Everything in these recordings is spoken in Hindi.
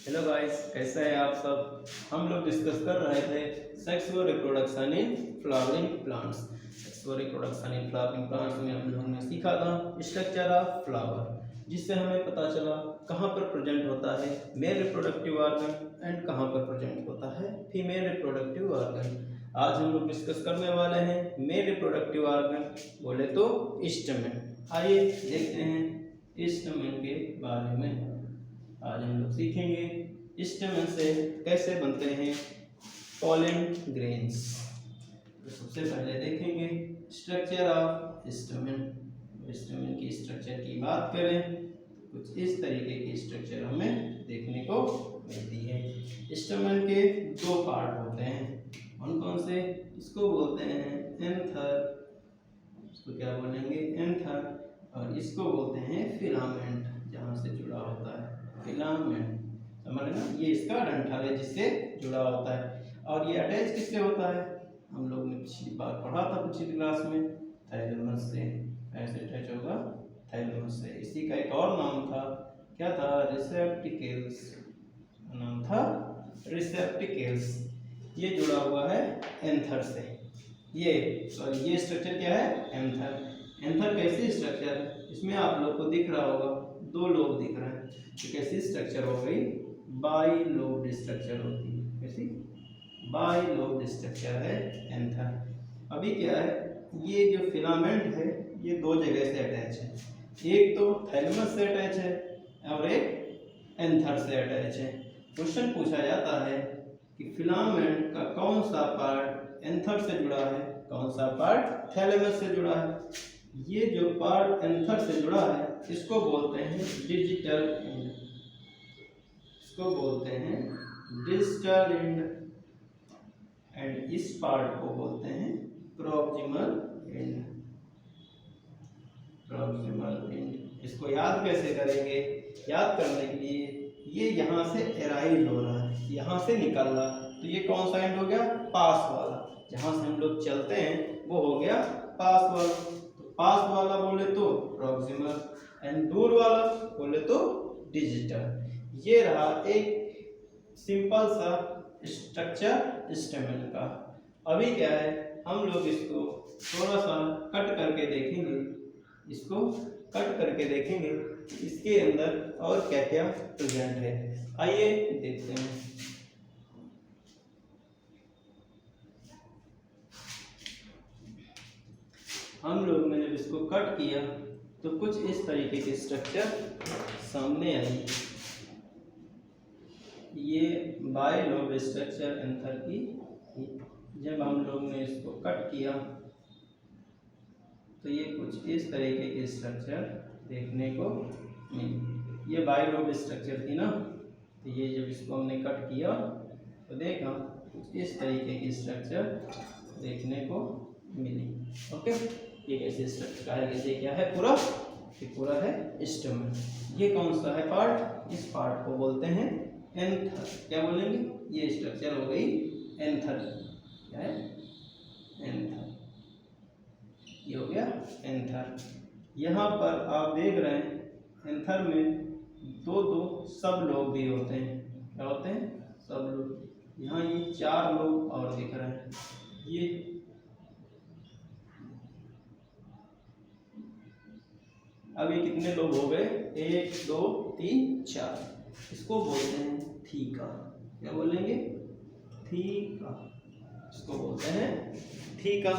हेलो गाइस, कैसे हैं आप सब। हम लोग डिस्कस कर रहे थे sexual reproduction in flowering plants. Sexual reproduction in flowering plants में हम लोगों ने सीखा था स्ट्रक्चर ऑफ फ्लावर, जिससे हमें पता चला कहाँ पर प्रेजेंट होता है मेल रिप्रोडक्टिव ऑर्गन एंड कहाँ पर प्रेजेंट होता है फीमेल रिप्रोडक्टिव ऑर्गन। आज हम लोग डिस्कस करने वाले हैं मेल रिप्रोडक्टिव ऑर्गन, बोले तो स्टैमेन। आइए देखते हैं स्टैमेन के बारे में। आज हम लोग सीखेंगे स्टेमन से कैसे बनते हैं पॉलन ग्रेन्स। तो सबसे पहले देखेंगे स्ट्रक्चर ऑफ स्टेमन। स्टेमन की स्ट्रक्चर की बात करें तो कुछ इस तरीके की स्ट्रक्चर हमें देखने को मिलती है। स्टेमन के दो पार्ट होते हैं, कौन कौन से? इसको बोलते हैं एंथर, इसको क्या बोलेंगे? एंथर। और इसको बोलते हैं फिलामेंट, जहाँ से जुड़ा होता है फिलामेंट, समझ ना। ये इसका डंठल है जिससे जुड़ा होता है। और ये अटैच किससे होता है? हम लोग ने पिछली बार पढ़ा था पिछली क्लास में, थैलेमस से। ऐसे अटैच होगा थैलेमस से। इसी का एक और नाम था, क्या था? रिसेप्टिकल्स, नाम था रिसेप्टिकल्स। ये जुड़ा हुआ है एंथर से। ये स्ट्रक्चर क्या है? एंथर। एंथर कैसी स्ट्रक्चर है? इसमें आप लोग को दिख रहा होगा, दो लोब दिख रहे हैं। तो कैसी स्ट्रक्चर हो गई? बाइलोब्ड स्ट्रक्चर होती है। कैसी? बाइलोब्ड स्ट्रक्चर है एंथर। अभी क्या है, ये जो फिलामेंट है ये दो जगह से अटैच है। एक तो थैलेमस से अटैच है और एक एंथर से अटैच है। क्वेश्चन पूछा जाता है कि फिलामेंट का कौन सा पार्ट एंथर से जुड़ा है, कौन सा पार्ट थैलेमस से जुड़ा है। ये जो पार्ट एंथर से जुड़ा है इसको बोलते हैं डिजिटल एंड, इसको बोलते हैं डिजिटल एंड। एंड इस पार्ट को बोलते हैं प्रॉक्सिमल एंड, प्रॉक्सिमल एंड। इसको याद कैसे करेंगे? याद करने के लिए ये यहाँ से एराइज हो रहा है, यहाँ से निकल रहा है, तो ये कौन सा एंड हो गया? पास वाला। जहाँ से हम लोग चलते हैं वो हो गया पास वाला। तो पास वाला बोले तो प्रॉक्सिमल एंड दूर वाला बोले तो डिजिटल। ये रहा एक सिंपल सा स्ट्रक्चर स्टेमन का। अभी क्या है, हम लोग इसको थोड़ा सा कट करके देखेंगे, इसको कट करके देखेंगे इसके अंदर और क्या क्या प्रेजेंट है। आइए देखते हैं। हम लोग ने जब इसको कट किया तो कुछ इस तरीके की स्ट्रक्चर सामने आई। ये बाइलोब स्ट्रक्चर एंथर की। जब हम लोग ने इसको कट किया तो ये कुछ इस तरीके की स्ट्रक्चर देखने को मिली। ये बाइलोब स्ट्रक्चर थी ना, तो ये जब इसको हमने कट किया तो देखा कुछ इस तरीके की स्ट्रक्चर देखने को मिली। ओके, ये कैसे स्ट्रक्चर का है? ये क्या है? पूरा ये पूरा है स्टेमन। ये कौन सा है पार्ट? इस पार्ट को बोलते हैं एंथर। क्या बोलेंगे? ये स्ट्रक्चर हो गई एंथर। क्या है? एंथर। ये हो गया एंथर। यहाँ पर आप देख रहे हैं एंथर में दो दो सब लोग भी होते हैं। क्या होते हैं? सब लोग। यहाँ ये चार लोग और दिख रहे हैं। ये अब ये कितने लोग हो गए? 1 2 3 4। इसको बोलते हैं थीका। क्या बोलेंगे? थीका। इसको बोलते हैं थीका।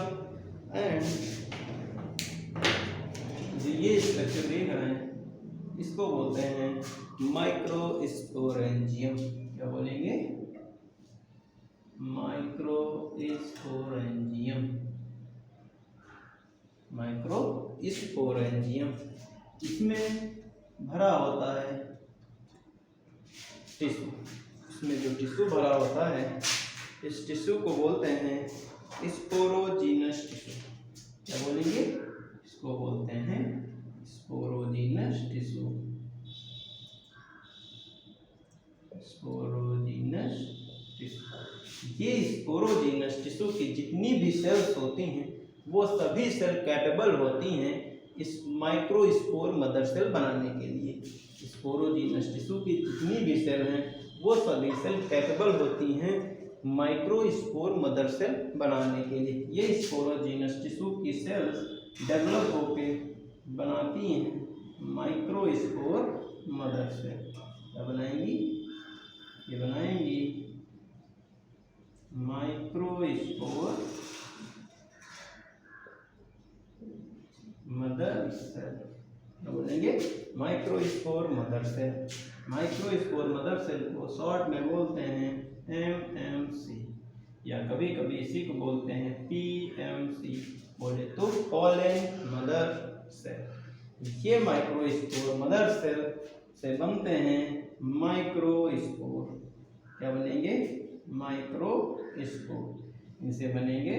एंड जो ये स्ट्रक्चर देख रहे हैं इसको बोलते हैं माइक्रोस्पोरेंजियम। क्या बोलेंगे? माइक्रोस्पोरेंजियम। माइक्रोस्पोरेंजियम। इसमें भरा होता है टिश्यू। इसमें जो टिश्यू भरा होता है इस टिश्यू को बोलते हैं स्पोरोजीनस टिश्यू। क्या बोलेंगे? इसको बोलते हैं स्पोरोजीनस टिश्यू। Sporogenous tissue. ये स्पोरोजीनस टिश्यू की जितनी भी सेल्स होती हैं वो सभी सेल कैपेबल होती हैं इस माइक्रोस्पोर मदर सेल बनाने के लिए। स्पोरोजीनस टिश्यू की जितनी भी सेल हैं वो सभी सेल कैपेबल होती हैं माइक्रोस्पोर मदर सेल बनाने के लिए। ये स्पोरोजीनस टिश्यू की सेल्स डेवलप होके बनाती हैं माइक्रोस्पोर मदर सेल। क्या बनाएंगी? ये बनाएंगी माइक्रोस्पोर मदर सेल। क्या बोलेंगे? Microspore mother cell. Microspore mother cell को शॉर्ट में बोलते हैं MMC, या कभी कभी इसी को बोलते हैं PMC। बोले तो पॉलन मदर सेल। ये माइक्रोस्पोर मदर सेल से बनते हैं माइक्रोस्पोर। क्या बनेंगे? माइक्रोस्पोर। इनसे बनेंगे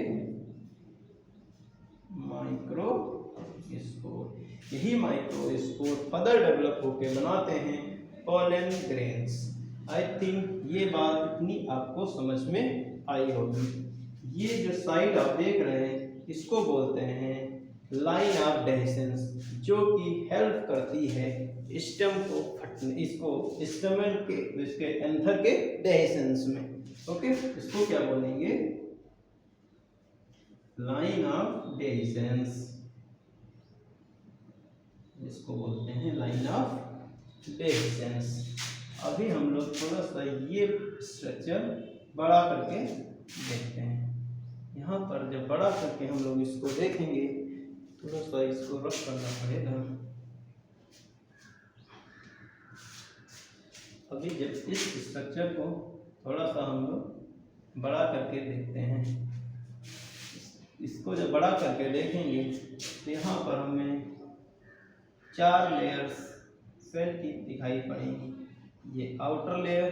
माइक्रोस्पोर। यही माइक्रोस्पोर फर्दर डेवलप होके बनाते हैं पॉलन ग्रेन्स। आई थिंक ये बात इतनी आपको समझ में आई होगी। ये जो साइड आप देख रहे हैं इसको बोलते हैं लाइन ऑफ डेhiscence, जो कि हेल्प करती है स्टेम को फटने, इसको स्टेमन के इसके एंथर के डेhiscence में। ओके, इसको क्या बोलेंगे? लाइन ऑफ डेhiscence। इसको बोलते हैं लाइन ऑफ डेhiscence। अभी हम लोग थोड़ा सा ये स्ट्रक्चर बड़ा करके देखते हैं। यहाँ पर जब बड़ा करके हम लोग इसको देखेंगे, थोड़ा सा इसको रफ करना पड़ेगा। अभी जब इस स्ट्रक्चर को थोड़ा सा हम लोग बड़ा करके देखते हैं, इसको जब बड़ा करके देखेंगे तो यहाँ पर हमें 4 लेयर्स सेल की दिखाई पड़ेंगी। ये आउटर लेयर,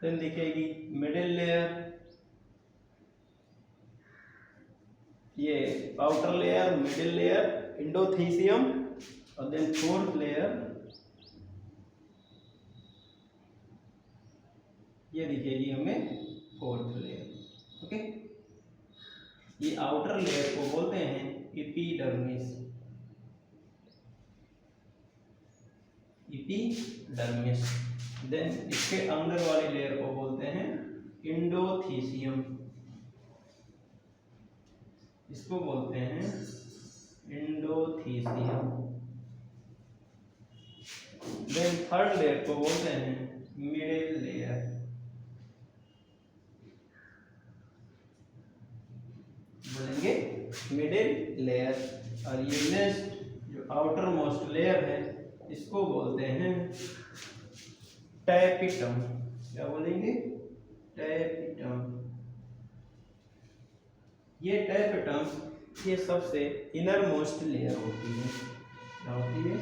फिर दिखेगी मिडिल लेयर, ये outer layer, middle layer, endothecium, और देन फोर्थ लेयर ये दिखेगी हमें फोर्थ लेयर। ओके, ये आउटर लेयर को बोलते हैं एपिडर्मिस। देन इसके अंदर वाली लेयर को बोलते हैं एंडोथीसियम। इसको बोलते हैं एंडोथीसियम। देन थर्ड लेयर को बोलते हैं मिडिल लेयर। बोलेंगे मिडिल लेयर। और ये नेक्स्ट जो आउटर मोस्ट लेयर है इसको बोलते हैं टैपिटम। क्या बोलेंगे? टैपिटम। ये टैपिटम ये सबसे इनर मोस्ट लेयर होती है। क्या होती है?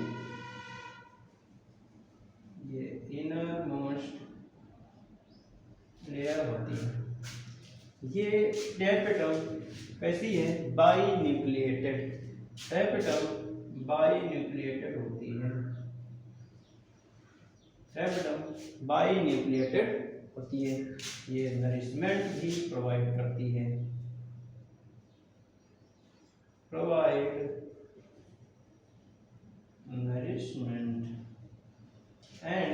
ये इनर मोस्ट लेयर होती है। ये टैपिटम कैसी है? By nucleated. Tapetum by nucleated होती है। टैपिटम बाई न्यूक्लिएटेड होती है। ये नरिशमेंट भी प्रोवाइड करती है। Provide nourishment. एंड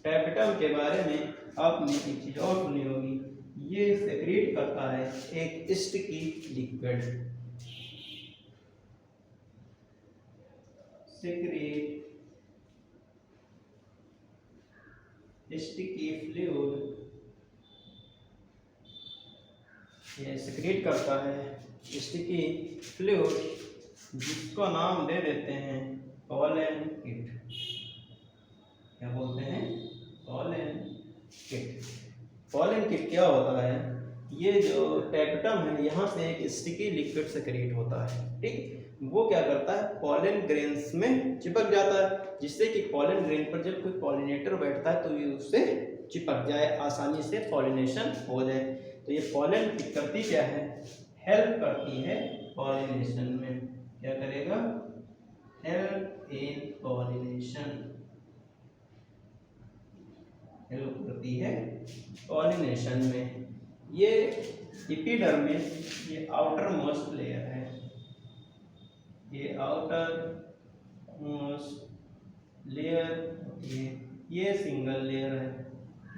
टैपिटम के बारे में आपने एक चीज और सुनी होगी, ये सेक्रेट करता है एक sticky liquid. Secrete sticky fluid. ये सेक्रेट करता है स्टिकी फ्लूइड जिसको नाम दे देते हैं पॉलन किट। क्या बोलते हैं? Pollen kit. पॉलन किट क्या होता है? ये जो टैपिटम है यहाँ से एक स्टिकी लिक्विड सेक्रेट होता है। ठीक, वो क्या करता है? पॉलन ग्रेन्स में चिपक जाता है, जिससे कि पॉलन ग्रेन पर जब कोई पॉलिनेटर बैठता है तो ये उससे चिपक जाए, आसानी से पॉलिनेशन हो जाए। तो ये पॉलन किट करती क्या है? हेल्प करती है पॉलिनेशन में। क्या करेगा? Help in pollination. हेल्प करती है पॉलिनेशन में। ये एपिडर्मिस ये आउटर मोस्ट लेयर है। ये आउटर मोस्ट लेयर होती है, ये सिंगल लेयर है,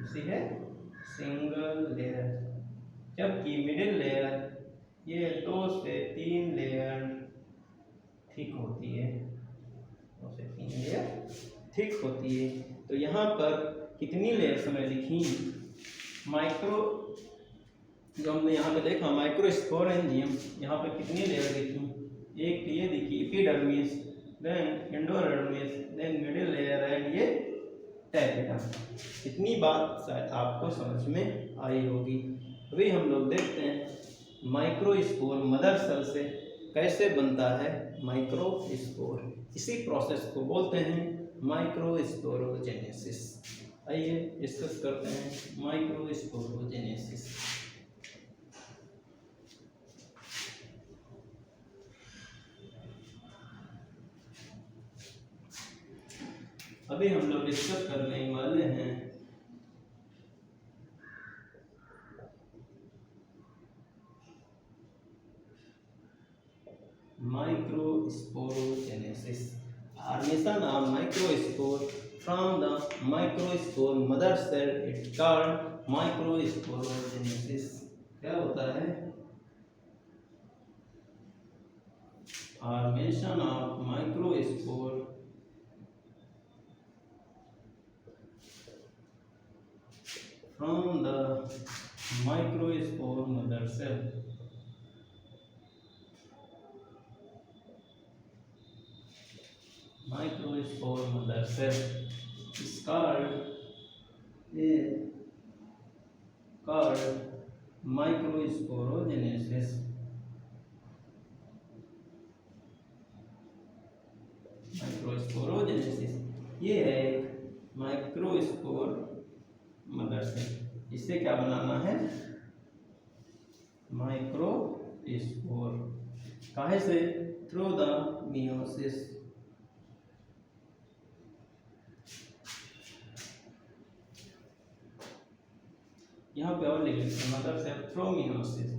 इसी है सिंगल लेयर। जबकि मिडिल लेयर ये 2 से 3 लेयर थिक होती है, 2 से 3 लेयर थिक होती है। तो यहाँ पर कितनी लेयर्स हमें लिखी, माइक्रो, जो हमने यहाँ पे देखा माइक्रोस्पोरेंजियम, यहाँ पे कितनी लेयर लिखी, एक ये दिखी epidermis, then endodermis, then middle layer and ये टैपेटा। इतनी बात शायद आपको समझ में आई होगी। अभी हम लोग देखते हैं माइक्रोस्पोर मदर सेल से कैसे बनता है माइक्रोस्पोर। इसी प्रोसेस को बोलते हैं माइक्रोस्पोरोजेनेसिस। आइए डिस्कस करते हैं माइक्रोस्पोरोजेनेसिस। अभी हम लोग डिस्कस करने वाले हैं microsporogenesis. Formation of microspore from the microspore mother cell it called microsporogenesis। क्या होता है? Formation of microspore from the microspore mother cell microspore mother cell is called microsporogenesis। Microsporogenesis ये है माइक्रोस्पोर मदर सेल। इससे क्या बनाना है, माइक्रोस्पोर। काहे से? Through the meiosis. यहाँ पे और लिख लेते हैं mother cell through meiosis,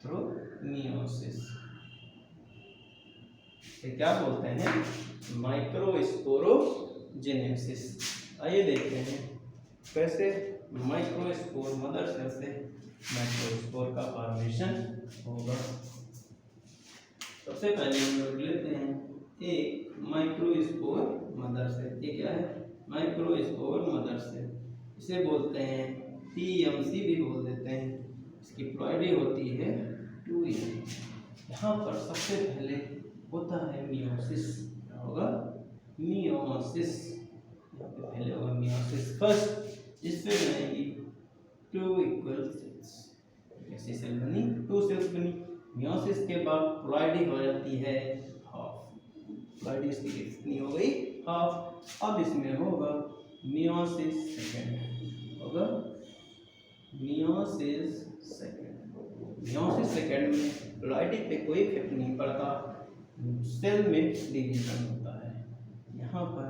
through meiosis. क्या बोलते हैं? माइक्रोस्पोरोजेनेसिस। आइए देखते हैं कैसे माइक्रोस्पोर मदर सेल से माइक्रोस्पोर का फॉर्मेशन होगा। सबसे पहले हम लोग लेते हैं एक माइक्रोस्पोर मदर सेल। ये क्या है? Microspore mother cell. इसे बोलते हैं PMC भी बोल देते हैं। इसकी प्लॉइडी होती है 2M। यहाँ पर सबसे पहले होता है मियोसिस। क्या होगा? मियोसिस। यहाँ पे पहले होगा मियोसिस फर्स्ट, जिससे बनेगी 2 इक्वल सेल्स। कैसी सेल बनी? 2 सेल्स बनी। मियोसिस के बाद प्लॉइडी हो जाती है हाफ। प्लॉइडी इसकी कितनी हो गई? हाफ। अब इसमें होगा मियोसिस सेकेंड, होगा मियोसिस सेकेंड। मियोसिस सेकेंड में प्लॉइडी पे कोई इफेक्ट नहीं पड़ता, सेल में डिवीजन होता है। यहाँ पर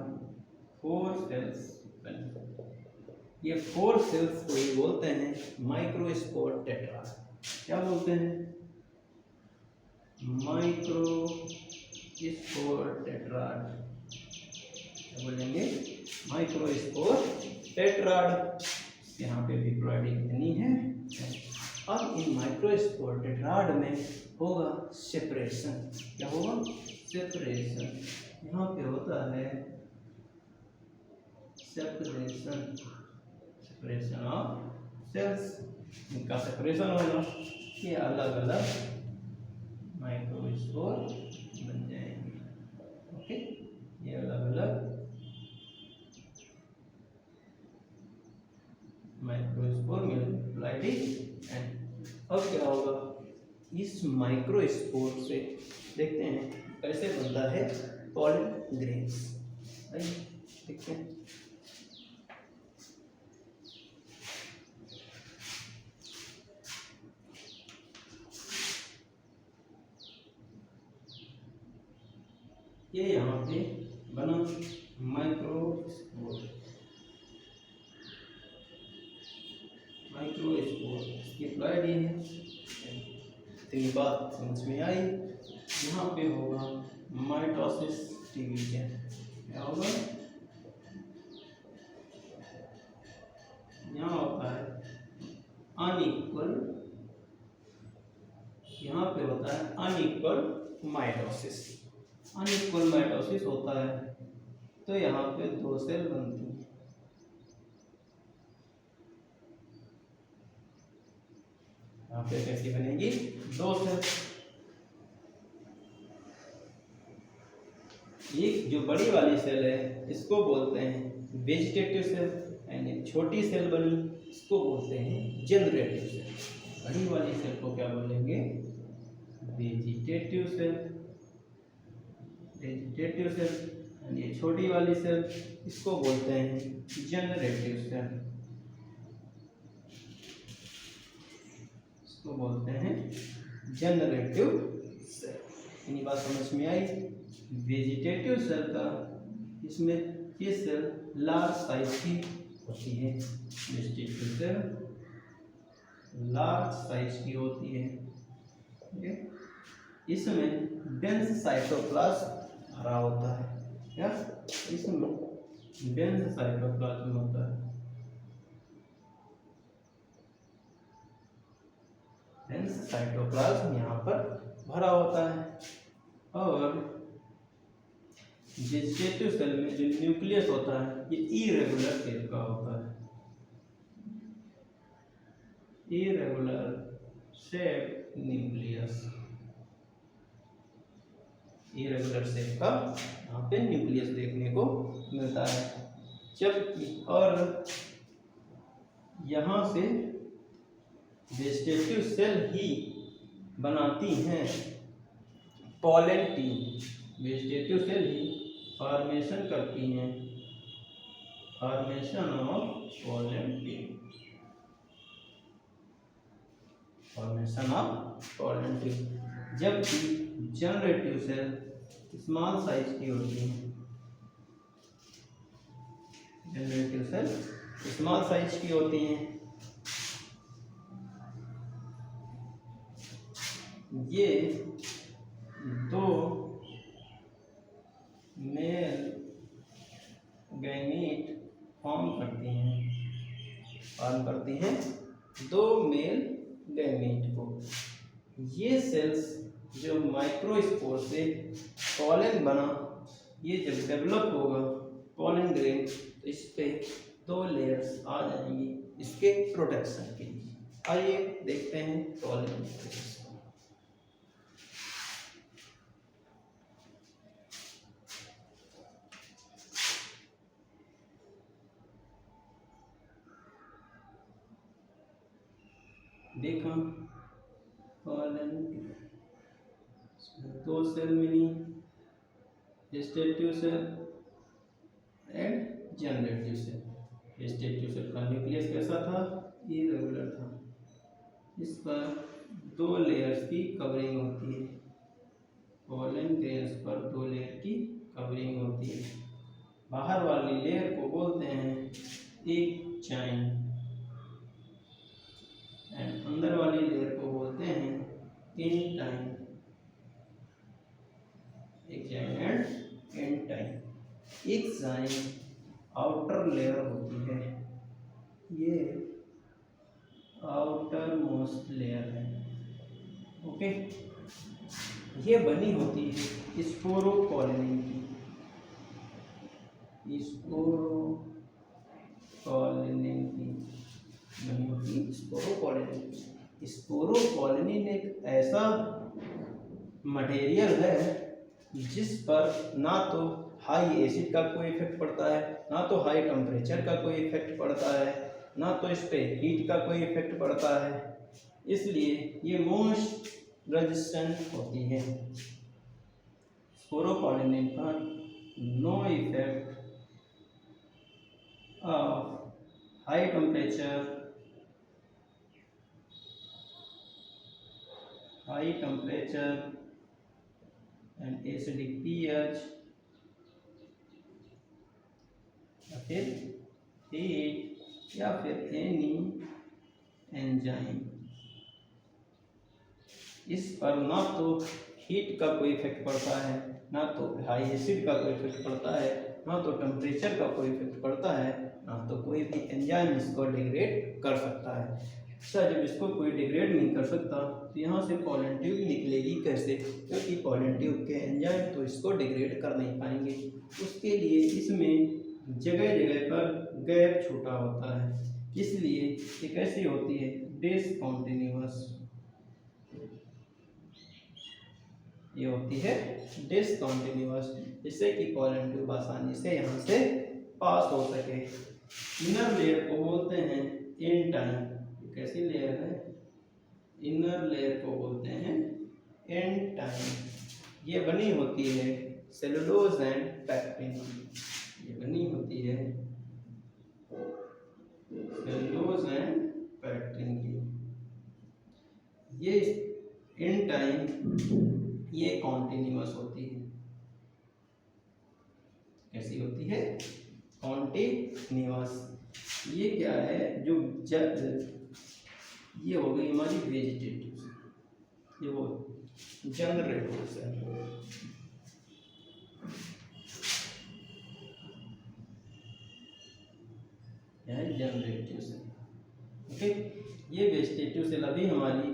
4 सेल्स बने। ये 4 सेल्स को ही बोलते हैं माइक्रोस्पोर टेट्राड। क्या बोलते हैं? Microspore tetrad. क्या बोलेंगे? Microspore tetrad. यहाँ पे भी प्लॉइडी कितनी है? अब इन माइक्रोस्पोर टेट्राड में होगा सेपरेशन। क्या होगा? सेपरेशन। यहाँ पे होता है सेपरेशन, सेपरेशन ऑफ सेल्स। इनका सेपरेशन होगा, ये अलग अलग माइक्रोस्पोर बन जाएंगे। ओके, ये अलग अलग माइक्रोस्पोर मिलेंगे। एंड अब क्या होगा? इस माइक्रोस्पोर से देखते हैं कैसे बनता है पॉलन ग्रेन्स। देखते हैं। ये यहाँ पे बना माइक्रोस्पोर। माइक्रोस्पोर इसकी प्लॉइडी है। इतनी बात समझ में आई। यहाँ पे होगा माइटोसिस डिवीजन क्या होगा, यहाँ होता है अनइक्वल, यहाँ पे होता है अनइक्वल माइटोसिस। अनइक्वल माइटोसिस होता है तो यहाँ पे 2 सेल बनती हैं। यहाँ पे कैसी बनेगी, 2 सेल। एक जो बड़ी वाली सेल है इसको बोलते हैं वेजिटेटिव सेल, यानी छोटी सेल बनी इसको बोलते हैं जनरेटिव सेल। बड़ी वाली सेल को क्या बोलेंगे, वेजिटेटिव सेल, वेजिटेटिव सेल। ये छोटी वाली सेल इसको बोलते हैं जनरेटिव सेल, इसको बोलते हैं जनरेटिव सेल। इतनी बात समझ में आई। वेजिटेटिव सेल का, इसमें ये सेल लार्ज साइज की होती है, वेजिटेटिव सेल लार्ज साइज की होती है। इसमें डेंस साइटोप्लाज्म भरा होता है, क्या इसमें डेंस साइटोप्लाज्म होता है, डेंस साइटोप्लाज्म यहाँ पर भरा होता है। और वेजिटेटिव सेल में जो न्यूक्लियस होता है ये इरेगुलर शेप का होता है, irregular shape nucleus, irregular shape का यहाँ पे न्यूक्लियस देखने को मिलता है। जबकि और यहाँ से वेजिटेटिव सेल ही बनाती हैं पॉलन ट्यूब, वेजिटेटिव सेल ही फॉर्मेशन करती हैं, formation of pollen tube, formation of pollen tube. जबकि जनरेटिव सेल स्मॉल साइज की होती हैं, जनरेटिव सेल स्मॉल साइज की होती हैं। ये 2 मेल गैमीट फॉर्म करती हैं 2 मेल गैमीट को। ये सेल्स जो माइक्रोस्पोर से पॉलन बना, ये जब डेवलप होगा पॉलन ग्रेन तो इस पे 2 लेयर्स आ जाएंगी इसके प्रोटेक्शन के लिए। आइए देखते हैं पॉलन ग्रेन। देखा पॉलन 2 सेल मिली, vegetative cell and generative cell. Vegetative cell का न्यूक्लियस कैसा था, इरेगुलर था, इस पर 2 लेयर्स की कवरिंग होती है, पॉलन ग्रेन्स पर 2 लेयर की कवरिंग होती है। बाहर वाली लेयर को बोलते हैं एक चाइन एंड अंदर वाली लेयर को बोलते हैं इंटाइन, एक चाइन एंड इंटाइन। एक चाइन आउटर लेयर होती है, ये आउटर मोस्ट लेयर है, ओके। ये बनी होती है स्पोरोकॉलोनी की, स्पोरोकॉलोनी की बनी होती है स्पोरोकॉलोनी। स्पोरोकॉलोनी एक ऐसा मटेरियल है जिस पर ना तो हाई एसिड का कोई इफेक्ट पड़ता है, ना तो हाई टेम्परेचर का कोई इफेक्ट पड़ता है, ना तो इस पे हीट का कोई इफेक्ट पड़ता है, इसलिए ये मोस्ट रेजिस्टेंट होती है। स्पोरोकॉलोनी पर no effect of high temperature, and acidic pH या फिर हीट या फिर एनी एंजाइम। इस पर ना तो हीट का कोई इफेक्ट पड़ता है, ना तो हाई एसिड का कोई इफेक्ट पड़ता है, ना तो टेम्परेचर का कोई इफेक्ट पड़ता है, ना तो कोई भी एंजाइम इसको डिग्रेड कर सकता है। अच्छा, जब इसको कोई डिग्रेड नहीं कर सकता तो यहाँ से पॉलन ट्यूब निकलेगी कैसे? क्योंकि पॉलन ट्यूब के एंजाइम तो इसको डिग्रेड कर नहीं पाएंगे। उसके लिए इसमें जगह जगह पर गैप छोटा होता है, इसलिए ये कैसी होती है? डिसकंटिन्यूअस। ये होती है डिसकंटिन्यूअस, जिससे कि पॉलन ट्यूब आसानी से यहाँ से पास हो सके। इनर लेयर को बोलते हैं एन टाइम। कैसी लेयर है? इनर लेयर को बोलते हैं एन टाइम। ये बनी होती है सेलुलोज एंड पैक्टिन की। ये बनी होती है सेलुलोज एंड पैक्टिन की। ये एन टाइम ये कॉन्टिन्यूअस होती है। कैसी होती है? कॉन्टिन्यूअस। ये क्या है? जो ये हो गई हमारी वेजिटेटिव, ये वो generative cell. Generative cell. Okay, ये वेजिटेटिव सेल अभी हमारी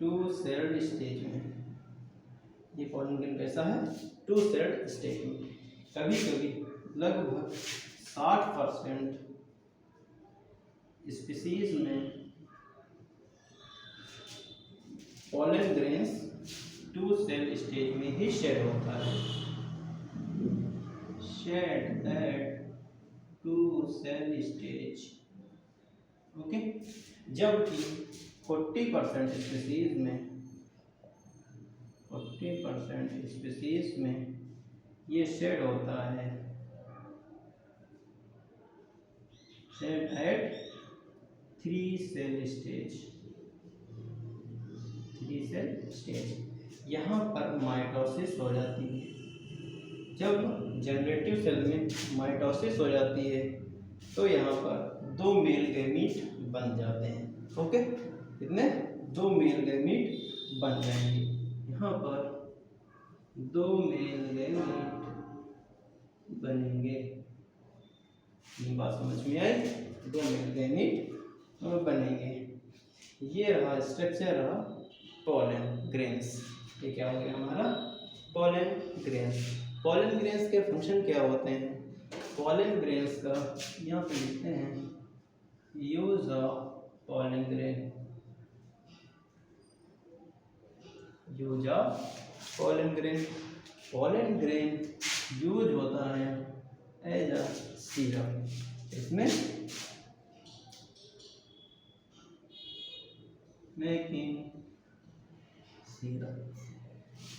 2 सेल्ड स्टेज में। ये पॉलन ग्रेन कैसा है? 2 सेल्ड स्टेज में। कभी कभी लगभग 60% स्पीसीज में पॉलन ग्रेन्स 2 सेल स्टेज में ही शेड होता है। Shed at 2 cell stage. Okay, जबकि 40% स्पीसीज में 40% स्पीसीज में ये शेड होता है shed at 3 cell stage. 3 cell stage. यहाँ पर माइटोसिस हो जाती है। जब जनरेटिव सेल में माइटोसिस हो जाती है तो यहाँ पर 2 मेल गैमीट बन जाते हैं। ओके, कितने? 2 मेल गैमीट बन जाएंगे। यहाँ पर 2 मेल गैमीट बनेंगे। ये बात समझ में आई? 2 मेल गैमीट बनेंगे। ये रहा स्ट्रक्चर, रहा पॉलन ग्रेन्स। ये क्या हो गया हमारा? Pollen grains. पॉलन ग्रेन्स के फंक्शन क्या होते हैं? पॉलन ग्रेन्स का यहाँ पे लिखते हैं use of pollen grain. Use of pollen grain. Pollen grain use होता है एज अ सिरप। इसमें मेकिंग सिरप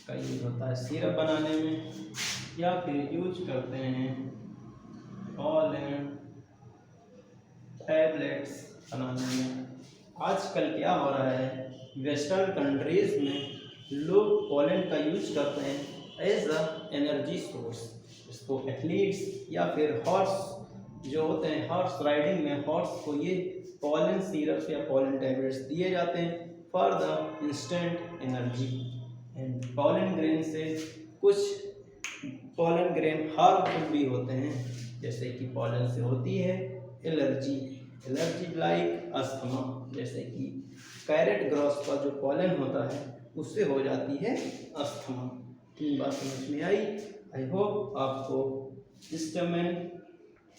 का यूज होता है सिरप बनाने में, या फिर यूज करते हैं पॉलन टैबलेट्स बनाने में। आजकल क्या हो रहा है? वेस्टर्न कंट्रीज में लोग पॉलन का यूज करते हैं एज अ एनर्जी सोर्स। इसको एथलीट्स या फिर हॉर्स जो होते हैं, हॉर्स राइडिंग में हॉर्स को ये पॉलन सिरप या पॉलन टैबलेट्स दिए जाते हैं for the instant energy. And pollen grain से कुछ पॉलन ग्रेन हार्मफुल भी होते हैं, जैसे कि पॉलन से होती है एलर्जी। एलर्जी लाइक अस्थमा, जैसे कि कैरेट ग्रॉस का जो पॉलन होता है उससे हो जाती है अस्थमा। 3 बात समझ में आई। आई होप आपको स्टेमन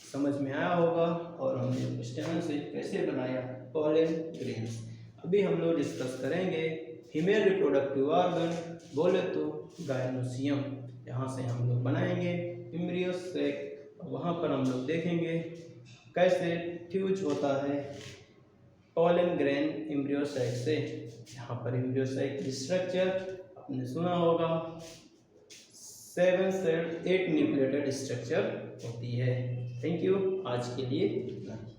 समझ में आया होगा और हमने स्टेमन से कैसे बनाया पॉलन ग्रेन्स। अभी हम लोग डिस्कस करेंगे फीमेल रिप्रोडक्टिव ऑर्गन, बोले तो गायनोसियम। यहाँ से हम लोग बनाएंगे एम्ब्रियो सैक। वहाँ पर हम लोग देखेंगे कैसे फ्यूज होता है पॉलन ग्रेन एम्ब्रियो सैक से। यहाँ पर एम्ब्रियो सैक की स्ट्रक्चर आपने सुना होगा, 7 सेल्ड 8 न्यूक्लियोटाइड स्ट्रक्चर होती है। थैंक यू, आज के लिए इतना ही।